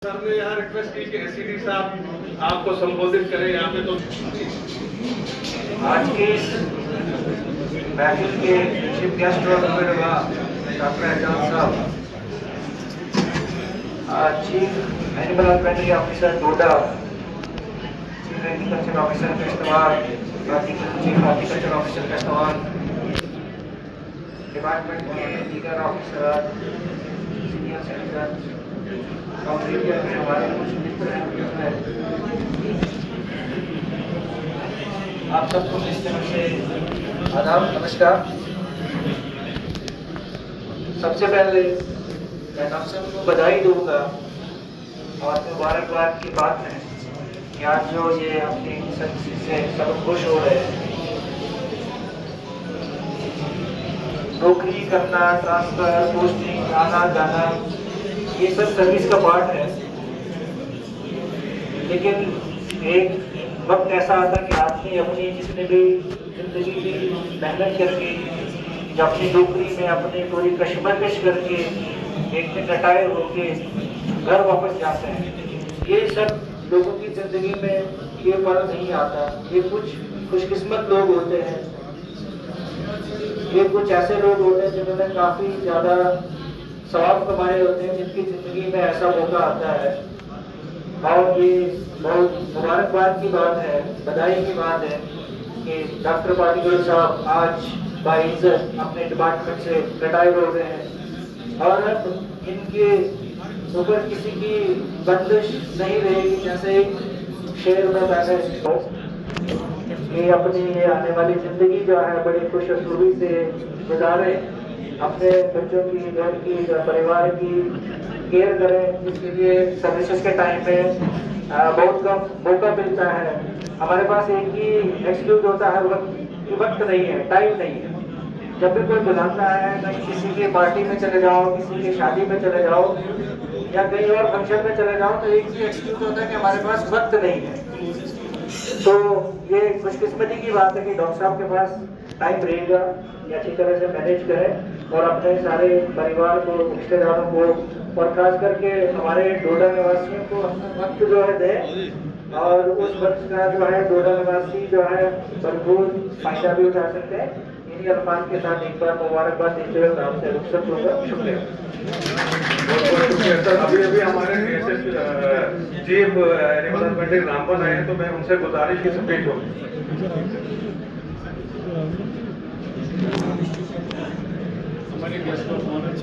Sir ने यहाँ request की कि एसईडी साहब आपको संबोधित करें यहाँ पे। तो आज के इस महफिल के चीफ गेस्ट डॉक्टर एजाज साहब, chief animal husbandry officer Doda, chief agriculture officer Kishtwar, chief horticulture officer Kishtwar, department के दीगर ऑफिसर, सीनियर सिटीजन, मीडिया में हमारे कुछ मित्र हैं, आप सबको इस तरह से आदाब, नमस्कार। सबसे पहले मैं आप सबको बधाई दूंगा और मुबारकबाद की बात है कि आज जो ये अपनी सर्विस से सब खुश हो रहे हैं। नौकरी करना, ट्रांसफर, पोस्टिंग, आना जाना, ये सब सर्विस का पार्ट है। लेकिन एक वक्त ऐसा आता कि आदमी अपनी जितने भी जिंदगी की मेहनत करके, जब अपनी नौकरी में अपनी पूरी कशमकश करके एक दिन रिटायर होके घर वापस जाते हैं। ये सब लोगों की जिंदगी में ये पल नहीं आता। ये कुछ खुशकिस्मत लोग होते हैं, ये कुछ ऐसे लोग होते हैं जिन्होंने काफी ज्यादा सवाब कमाए होते हैं, जिनकी जिंदगी में ऐसा मौका आता है। और ये बहुत मुबारकबाद की बात है, बधाई की बात है कि डॉक्टर पाटीदार साहब आज बाइज्जत अपने डिपार्टमेंट से रिटायर हो गए हैं और अब इनके ऊपर किसी की बंदिश नहीं रहेगी। जैसे एक शेर में मैंने ये अपनी आने वाली जिंदगी जो है बड़ी खुशखुशी से गुजारे, अपने बच्चों की, घर की, परिवार की केयर करें, जिसके लिए सर्विसेज के टाइम में बहुत कम मौका मिलता है। हमारे पास एक ही एक्सक्यूज होता है, वक्त नहीं है, टाइम नहीं है। जब भी कोई बुलाता है, कहीं किसी की पार्टी में चले जाओ, किसी की शादी में चले जाओ या कहीं और फंक्शन में चले जाओ, तो एक ही एक्सक्यूज होता है कि हमारे पास वक्त नहीं है। तो ये खुशकिस्मती की बात है कि डॉक्टर साहब के पास टाइम रहेगा कि अच्छी तरह से मैनेज करें और अपने सारे परिवार को, रिश्तेदारों को और खास करके हमारे डोडा निवासियों को अपना वक्त जो है दें और उस वक्त का जो है डोडा निवासी जो है भरपूर फायदा भी उठा सकते हैं। इन्हीं अल्फाज के साथ एक बार मुबारकबाद देते हुए मैं आपसे रुखसत लूंगा। शुक्रिया। बहुत बहुत शुक्रिया सर। अभी हमारे चीफ एनिमल हस्बेंड्री रामबन आए हैं, तो मैं उनसे गुजारिश की पेश होगी। हमारे guest of honour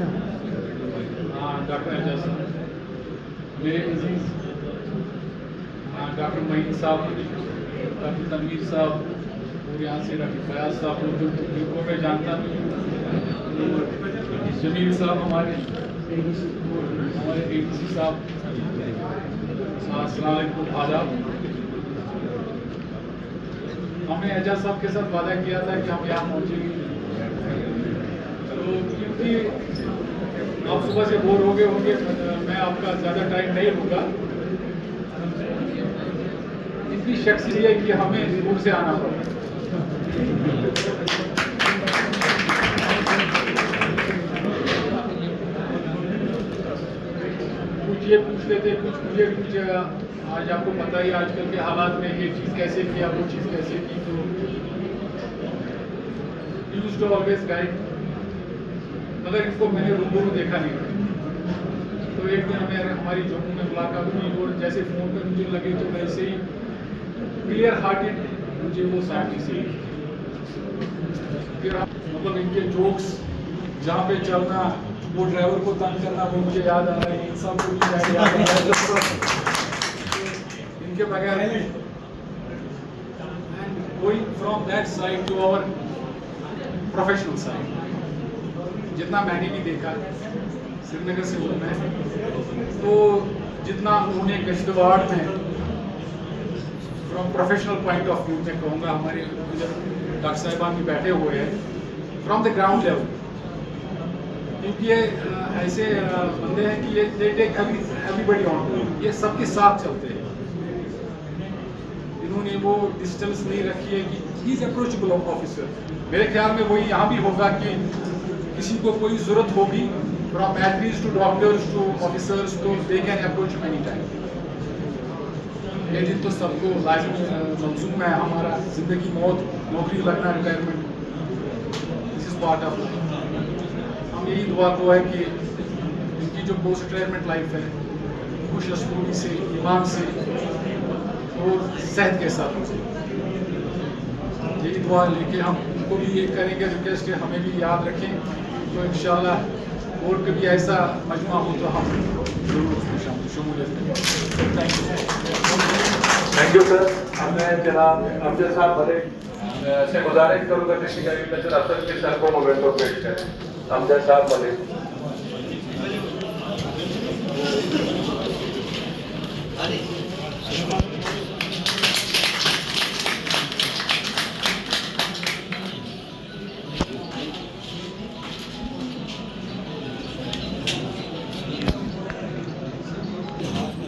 doctor Ejaz साहब, मेरे अजीज डॉक्टर मईन साहब, डॉक्टर तनवीर साहब और यहाँ से डॉक्टर फयाज साहब, जिनको मैं जानता नहीं हूँ, जमील साहब, हमारे एडीसी साहब, अस्सलाम वालेकुम, आदाब। हमने एजाज साहब के साथ वादा किया था कि हम यहाँ पहुँचेंगे, तो क्योंकि आप सुबह से बोर हो गए होंगे, मैं आपका ज़्यादा टाइम नहीं लूँगा। इतनी शख्सियत कि हमें दूर से आना पड़ा। कुछ ये पूछ लेते, कुछ मुझे पूछेगा। आज आपको पता ही आजकल के हालात में ये चीज़ कैसे किया, वो चीज़ कैसे की, तो यूज टू ऑलवेज गाइड, मगर इनको मैंने रूबरू देखा नहीं था। तो एक दिन हमारी जम्मू में मुलाकात हुई और जैसे फ़ोन पर मुझे लगे तो वैसे ही क्लियर हार्टेड मुझे वो साथी से फिर मतलब इनके जोक्स जहाँ पे चलना, वो ड्राइवर को तंग करना, वो मुझे याद आ रहा है। इन सब को भी याद आ रहा है इनके बगैर। And going from that side to our professional side, जितना मैंने भी देखा श्रीनगर से हूँ मैं, तो जितना उन्होंने किश्तवाड़ में from professional point of view में कहूँगा, हमारे डॉक्टर साहिबान भी बैठे हुए हैं फ्रॉम द ग्राउंड लेवल, क्योंकि ये ऐसे बंदे हैं कि ये दे टेक एवरीबॉडी ऑन, ये सबके साथ चलते हैं। इन्होंने वो डिस्टेंस नहीं रखी है कि ही इज अप्रोचेबल ऑफिसर। मेरे ख्याल में वही यहाँ भी होगा कि किसी को कोई ज़रूरत होगी from paramedics to doctors to officers, तो they can approach him anytime. ये दिन तो सबको लाजिमी मंसूब है हमारा, जिंदगी मौत, नौकरी लगना, retirement, this is part of life. हम यही दुआ को है कि इनकी जो पोस्ट रिटायरमेंट लाइफ है खुश रसूली से, ईमान से और सेहत के साथ हो। यही दुआ लेके हम उनको भी ये करेंगे, रिक्वेस्ट है हमें भी याद रखें, तो इंशाल्लाह और कभी ऐसा मजमा हो तो हम जरूर उसमें शमूलियत करेंगे। Thank you sir. मैं जनाब अफजल साहब मलिक से गुजारिश करूँगा डिस्ट्रिक्ट एग्रीकल्चर अफसर के सर को मोमेंटो पेश करें। अफजल साहब मलिक।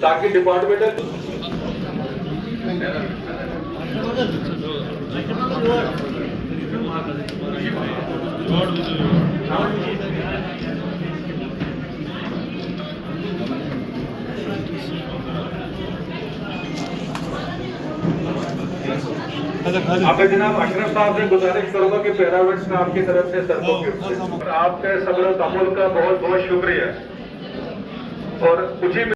ताकि डिपार्टमेंटल आपका जनाब अशरफ साहब से गुजारिश करूंगा कि पैरावेट स्टाफ की तरफ से सर को गिफ्ट। आपके सब्र तहम्मुल का बहुत बहुत शुक्रिया और कुछ ही